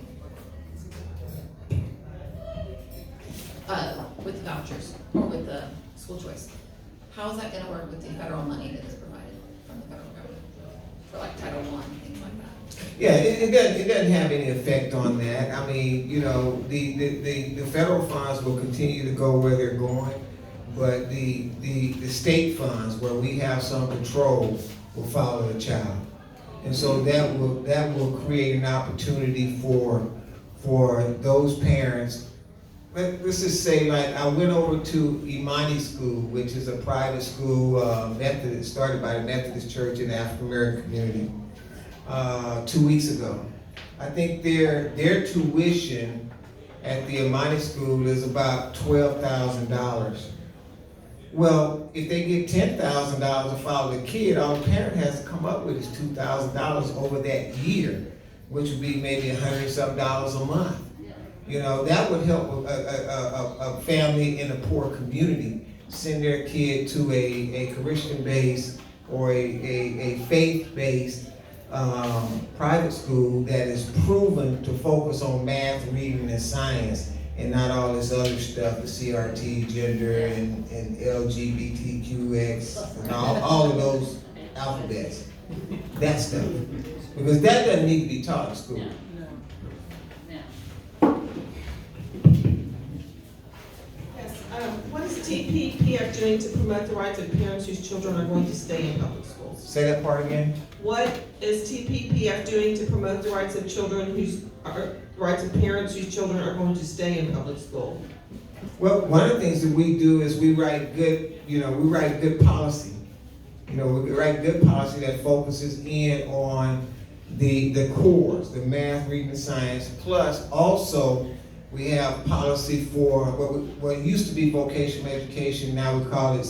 with the vouchers, or with the school choice, how is that gonna work with the federal money that is provided from the federal government? For like Title I, things like that? Yeah, it doesn't have any effect on that. I mean, you know, the federal funds will continue to go where they're going, but the state funds, where we have some control, will follow the child. And so that will create an opportunity for those parents. Let's just say, like, I went over to Imani School, which is a private school, Methodist, started by the Methodist Church in the African American community, 2 weeks ago. I think their tuition at the Imani School is about $12,000. Well, if they get $10,000 to follow the kid, all the parent has to come up with is $2,000 over that year, which would be maybe $100-something a month. You know, that would help a family in a poor community send their kid to a Christian-based or a faith-based private school that is proven to focus on math, reading, and science, and not all this other stuff, the CRT, gender, and LGBTQX, and all of those alphabets. That stuff. Because that doesn't need to be taught in school. What is TPPF doing to promote the rights of parents whose children are going to stay in public schools? Say that part again. What is TPPF doing to promote the rights of rights of parents whose children are going to stay in public school? Well, one of the things that we do is we write good policy. We write good policy that focuses in on the cores, the math, reading, and science. Plus, also, we have policy for what used to be vocational education. Now we call it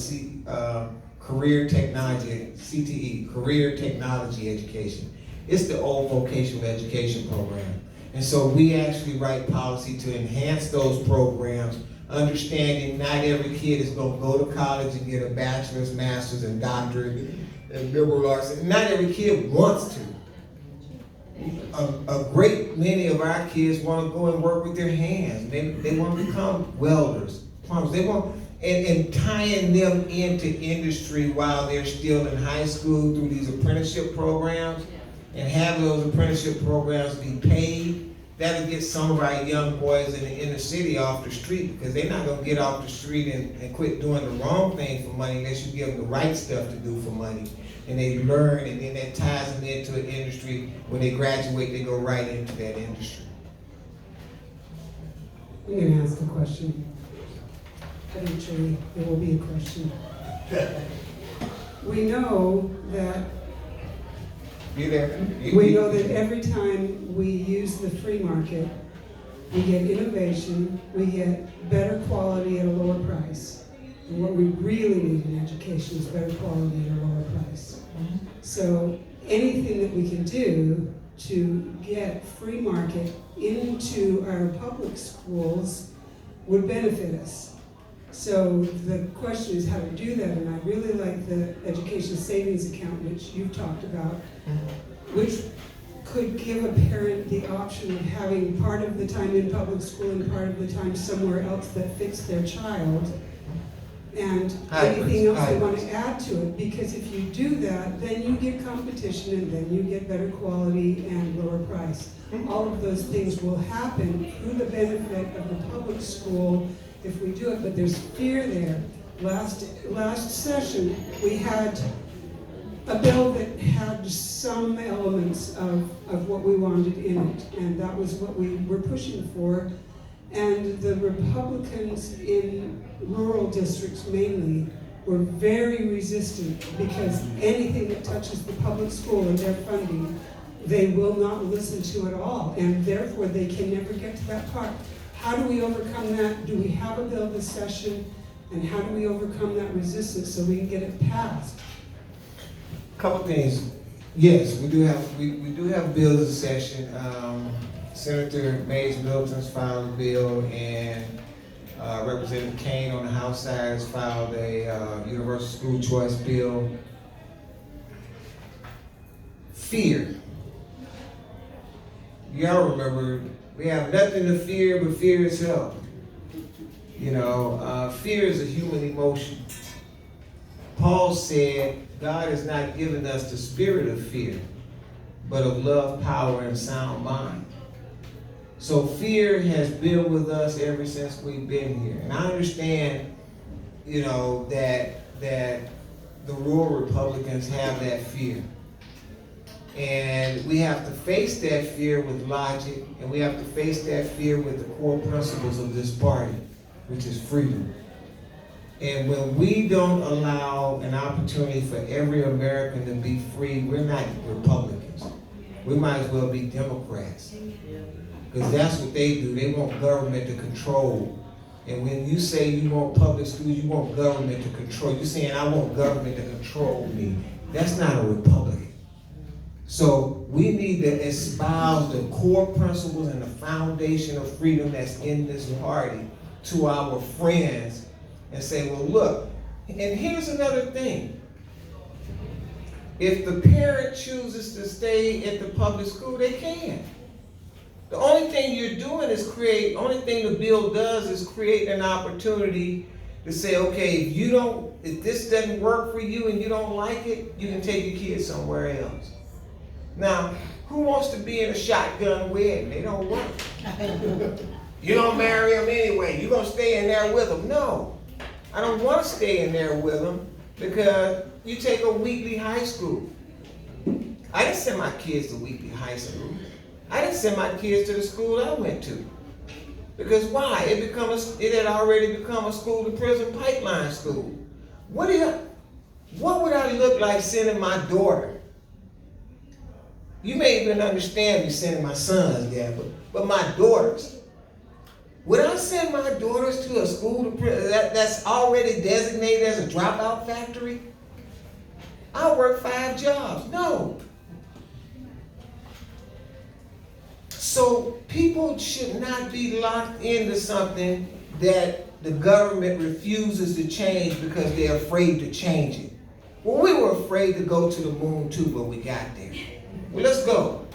career technology, CTE, career technology education. It's the old vocational education program. And so we actually write policy to enhance those programs, understanding not every kid is going to go to college and get a bachelor's, master's, and doctorate in liberal arts. And not every kid wants to. A great many of our kids want to go and work with their hands. They want to become welders, plumbers. They want, and tying them into industry while they're still in high school through these apprenticeship programs, and have those apprenticeship programs be paid. That'll get some of our young boys in the inner city off the street, because they're not gonna get off the street and quit doing the wrong thing for money unless you give them the right stuff to do for money. And they learn, and then that ties them into an industry. When they graduate, they go right into that industry. You can ask a question. eventually there will be a question. We know that every time we use the free market, we get innovation, we get better quality at a lower price. And what we really need in education is better quality at a lower price. So anything that we can do to get free market into our public schools would benefit us. So the question is how to do that, and I really like the education savings account, which you've talked about, which could give a parent the option of having part of the time in public school and part of the time somewhere else that fits their child, and anything else they want to add to it, because if you do that, then you get competition and then you get better quality and lower price. All of those things will happen through the benefit of the public school if we do it, but there's fear there. Last session, we had a bill that had some elements of what we wanted in it, and that was what we were pushing for. And the Republicans in rural districts mainly were very resistant, because anything that touches the public school and their funding, they will not listen to at all, and therefore they can never get to that part. How do we overcome that? Do we have a bill this session? And how do we overcome that resistance so we can get it passed? Couple things. Yes, we do have bills in session. Senator Mays Middleton's filed a bill, and Representative Kane on the House side has filed a universal school choice bill. Fear. Y'all remember, we have nothing to fear but fear itself. You know, fear is a human emotion. Paul said, God has not given us the spirit of fear, but of love, power, and sound mind. So fear has been with us ever since we've been here. And I understand, you know, that the rural Republicans have that fear. And we have to face that fear with logic, and we have to face that fear with the core principles of this party, which is freedom. And when we don't allow an opportunity for every American to be free, we're not Republicans. We might as well be Democrats. Because that's what they do. They want government to control. And when you say you want public schools, you want government to control. You're saying, I want government to control me. That's not a Republican. So we need to espouse the core principles and the foundation of freedom that's in this party to our friends and say, well, look, and here's another thing. If the parent chooses to stay at the public school, they can. The only thing you're doing is only thing the bill does is create an opportunity to say, okay, if this doesn't work for you and you don't like it, you can take your kids somewhere else. Now, who wants to be in a shotgun wedding? They don't work. You don't marry them anyway. You're going to stay in there with them. No, I don't want to stay in there with them, because you take a weekly high school. I didn't send my kids to weekly high school. I didn't send my kids to the school I went to. Because why? It had already become a school to prison pipeline school. What would I look like sending my daughter? You may even understand me sending my sons there, but my daughters. Would I send my daughters to a school that's already designated as a dropout factory? I work 5 jobs. No. So people should not be locked into something that the government refuses to change because they're afraid to change it. Well, we were afraid to go to the moon too, but we got there. Well, let's go.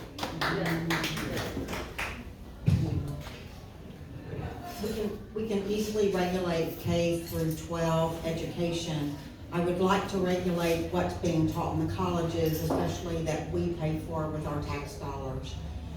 We can easily regulate K through 12 education. I would like to regulate what's being taught in the colleges, especially that we pay for with our tax dollars.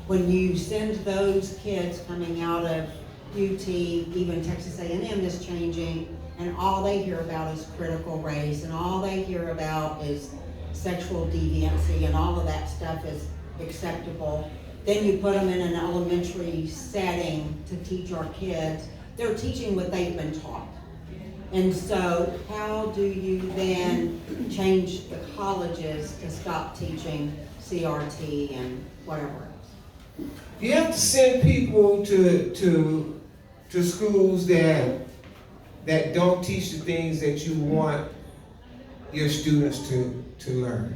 When you send those kids coming out of UT, even Texas A&M is changing, and all they hear about is critical race, and all they hear about is sexual deviancy, and all of that stuff is acceptable. Then you put them in an elementary setting to teach our kids. They're teaching what they've been taught. And so how do you then change the colleges to stop teaching CRT and whatever else? You have to send people to schools that don't teach the things that you want your students to learn.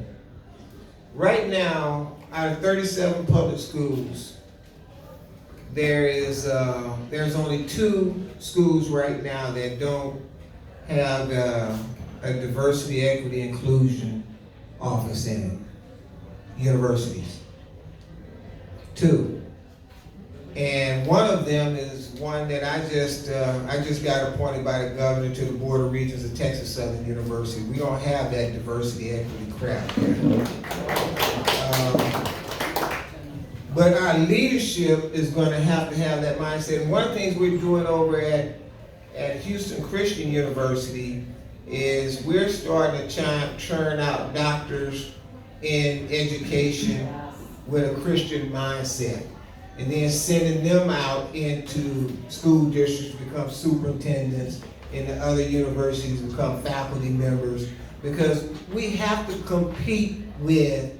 Right now, out of 37 public schools, there's only 2 schools right now that don't have a diversity, equity, inclusion office in it. Universities. 2. And one of them is one that I just got appointed by the governor to the Board of Regents of Texas Southern University. We don't have that diversity, equity crap there. But our leadership is going to have that mindset. And one of the things we're doing over at Houston Christian University is we're starting to churn out doctors in education with a Christian mindset, and then sending them out into school districts to become superintendents, and the other universities become faculty members, because we have to compete with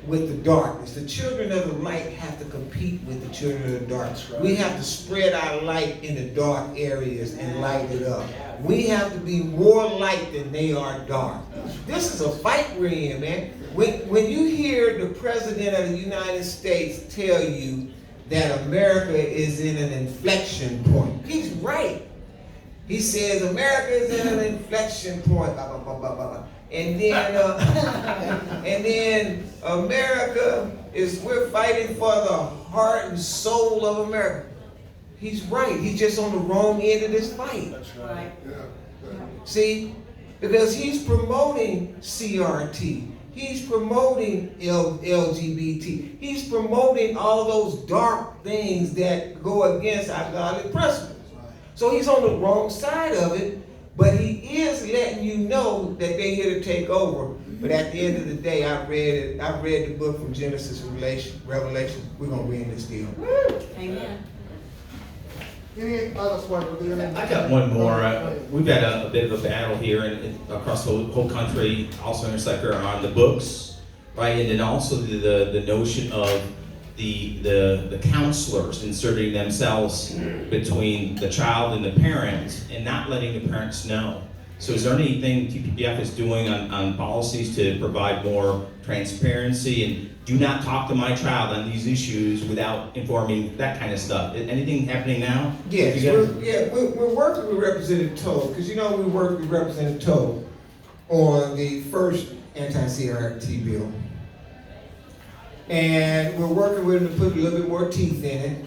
the darkness. The children of the light have to compete with the children of the dark. We have to spread our light in the dark areas and light it up. We have to be more light than they are dark. This is a fight we're in, man. When you hear the President of the United States tell you that America is in an inflection point, he's right. He says America is in an inflection point, blah, blah, blah, blah, blah. And then America we're fighting for the heart and soul of America. He's right. He's just on the wrong end of this fight. That's right. Yeah. See, because he's promoting CRT. He's promoting LGBT. He's promoting all those dark things that go against our godly principles. So he's on the wrong side of it, but he is letting you know that they're here to take over. But at the end of the day, I read the book from Genesis to Revelation. We're going to win this deal. Amen. Any other questions? I got one more. We've had a bit of a battle here across the whole country, also in Cypress, on the books, right? And then also the notion of the counselors inserting themselves between the child and the parent and not letting the parents know. So is there anything TPPF is doing on policies to provide more transparency and do not talk to my child on these issues without informing, that kind of stuff? Anything happening now? Yes, we're working with Representative Toll, because we worked with Representative Toll on the first anti-CRT bill. And we're working with him to put a little bit more teeth in it,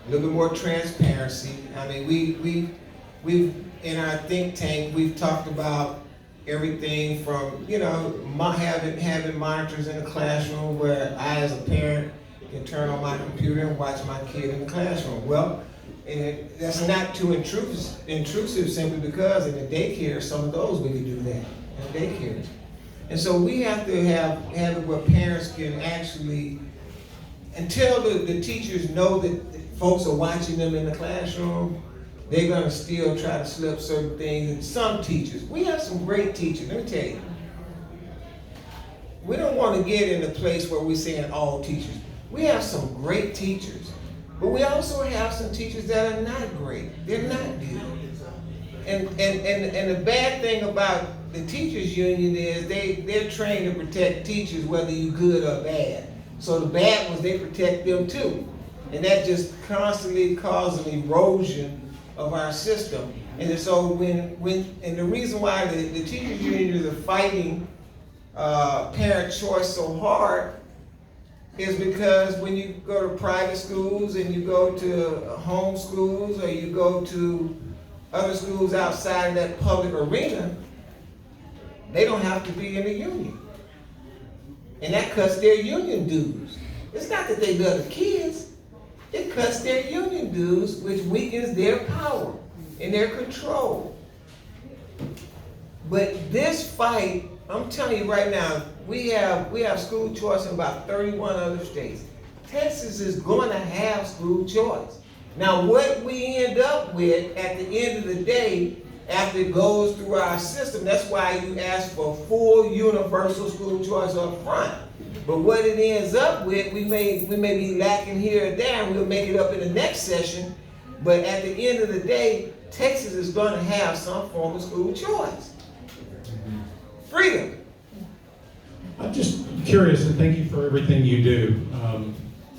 a little bit more transparency. I mean, we've in our think tank, we've talked about everything from, having monitors in the classroom where I, as a parent, can turn on my computer and watch my kid in the classroom. Well, and that's not too intrusive simply because in the daycare, some of those we can do that in the daycare. And so we have to have it where parents can actually, until the teachers know that folks are watching them in the classroom, they're going to still try to slip certain things. And some teachers, we have some great teachers, let me tell you. We don't want to get in a place where we're saying all teachers. We have some great teachers, but we also have some teachers that are not great. They're not good. And the bad thing about the teachers union is they're trained to protect teachers whether you're good or bad. So the bad ones, they protect them too. And that just constantly causes an erosion of our system. And so and the reason why the teachers unions are fighting parent choice so hard is because when you go to private schools and you go to home schools or you go to other schools outside of that public arena, they don't have to be in a union. And that cuts their union dues. It's not that they love the kids. It cuts their union dues, which weakens their power and their control. But this fight, I'm telling you right now, we have school choice in about 31 other states. Texas is going to have school choice. Now, what we end up with at the end of the day after it goes through our system. That's why you ask for full universal school choice up front. But what it ends up with, we may be lacking here or there, and we'll make it up in the next session. But at the end of the day, Texas is going to have some form of school choice. Freedom. I'm just curious, and thank you for everything you do.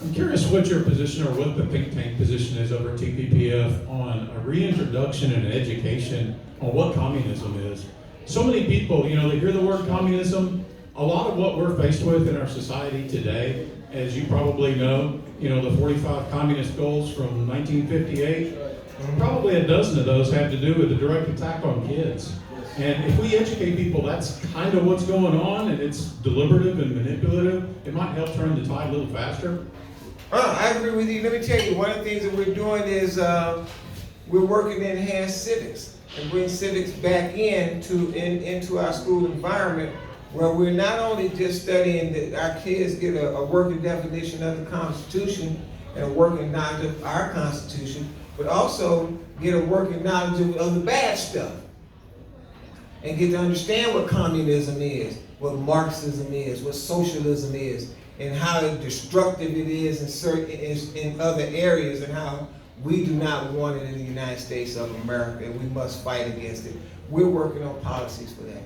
I'm curious what your position or what the think tank position is over at TPPF on a reintroduction and education on what communism is. So many people, you know, they hear the word communism. A lot of what we're faced with in our society today, as you probably know, you know, the 45 communist goals from 1958, probably a dozen of those have to do with the direct attack on kids. And if we educate people, that's kind of what's going on, and it's deliberative and manipulative. It might help turn the tide a little faster. I agree with you. Let me tell you, one of the things that we're doing is we're working to enhance civics and bring civics back into our school environment, where we're not only just studying that our kids get a working definition of the Constitution and a working knowledge of our Constitution, but also get a working knowledge of the bad stuff. And get to understand what communism is, what Marxism is, what socialism is, and how destructive it is in other areas, and how we do not want it in the United States of America, and we must fight against it. We're working on policies for that.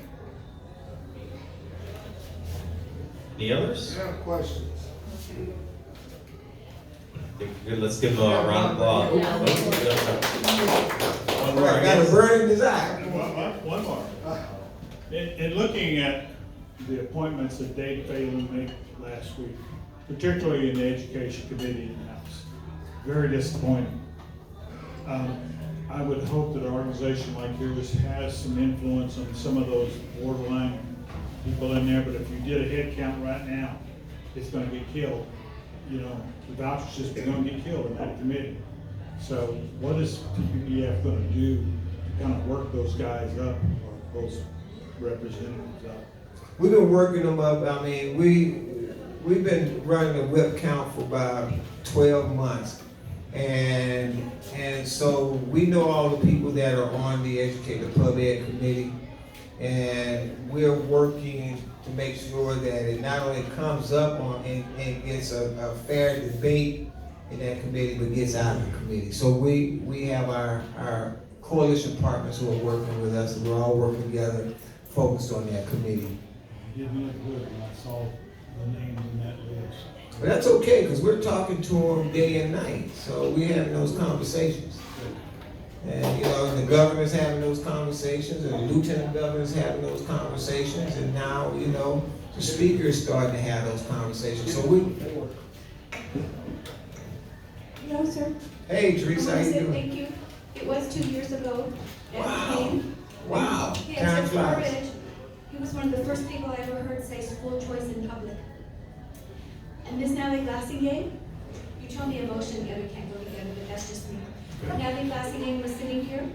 Any others? I have questions. Good, let's give them a round of applause. One more, I Got a guess. burning desire. One more. In looking at the appointments that Dave Phelan made last week, particularly in the Education Committee in the House, very disappointing. I would hope that an organization like yours has some influence on some of those borderline people in there, but if you did a head count right now, it's going to be killed. You know, the voucher system is going to get killed in that committee. So what is TPPF going to do to kind of work those guys up, or those representatives up? We've been working them up. I mean, we've been running a whip count for about 12 months. And so we know all the people that are on the Educated Pub Ed Committee, and we're working to make sure that it not only comes up on and gets a fair debate in that committee, but gets out of the committee. So we have our coalition partners who are working with us, and we're all working together, focused on that committee. It didn't look good when I saw the names in that list. But that's okay, because we're talking to them day and night, so we're having those conversations. And, you know, the governor's having those conversations, and the lieutenant governor's having those conversations, and now, you know, the speaker's starting to have those conversations. So Hello, sir. Hey, Teresa, how you doing? Thank you. It was 2 years ago that Wow. he came. Wow. He Time had flies. courage. He was one of the first people I ever heard say school choice in public. And Miss Natalie Glassingay, you told me emotion together can't go together, but that's just me. Natalie Glassingay was sitting here.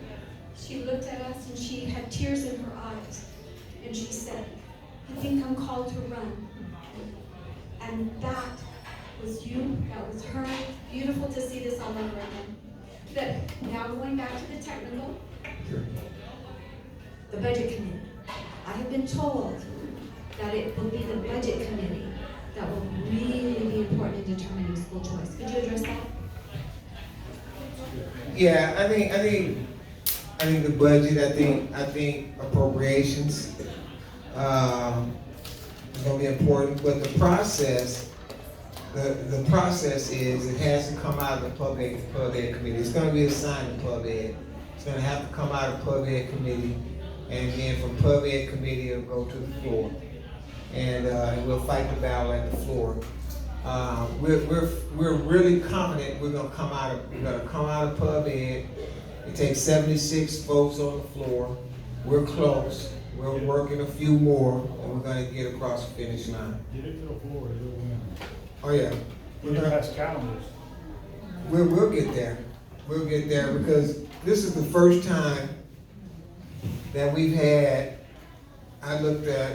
She looked at us and she had tears in her eyes. And she said, I think I'm called to run. And that was you, that was her. Beautiful to see this all over again. But now going back to the technical, the budget committee. I have been told that it will be the budget committee that will really be important in determining school choice. Could you address that? Yeah, I think the budget, I think appropriations is gonna be important, but the process is it has to come out of the pub ed committee. It's gonna be assigned to pub ed. It's gonna have to come out of pub ed committee, and then from pub ed committee it'll go to the floor. And we'll fight the battle at the floor. We're really confident we're gonna come out of pub ed. It takes 76 votes on the floor. We're close. We're working a few more, and we're gonna get across the finish line. Get it to the floor, it'll win. Oh yeah. We're gonna pass calendars. We'll get there. We'll get there, because this is the first time that we've had,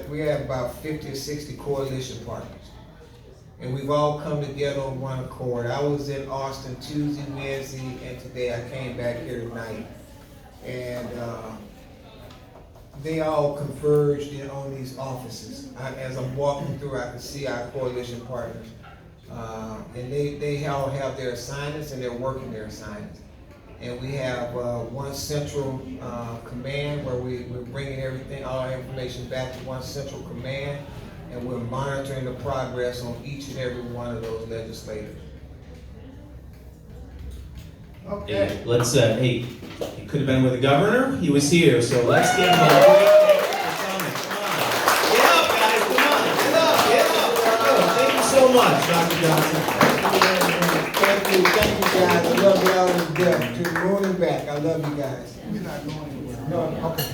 we have about 50 or 60 coalition partners. And we've all come together on one accord. I was in Austin Tuesday, Wednesday, and today I came back here tonight. And they all converged in on these offices. As I'm walking through, I can see our coalition partners. And they all have their assignments and they're working their assignments. And we have one central command where we're bringing everything, all our information back to one central command, and we're monitoring the progress on each and every one of those legislators. Okay. Hey, let's, hey, he could have been with the governor, he was here, so let's give him a great for coming. Come on. Get up, guys, come on, get up, get up. Thank you so much, Dr. Johnson. Thank you guys, I love y'all to death, to the moon and back, I love you guys. We're not going anywhere. No, okay.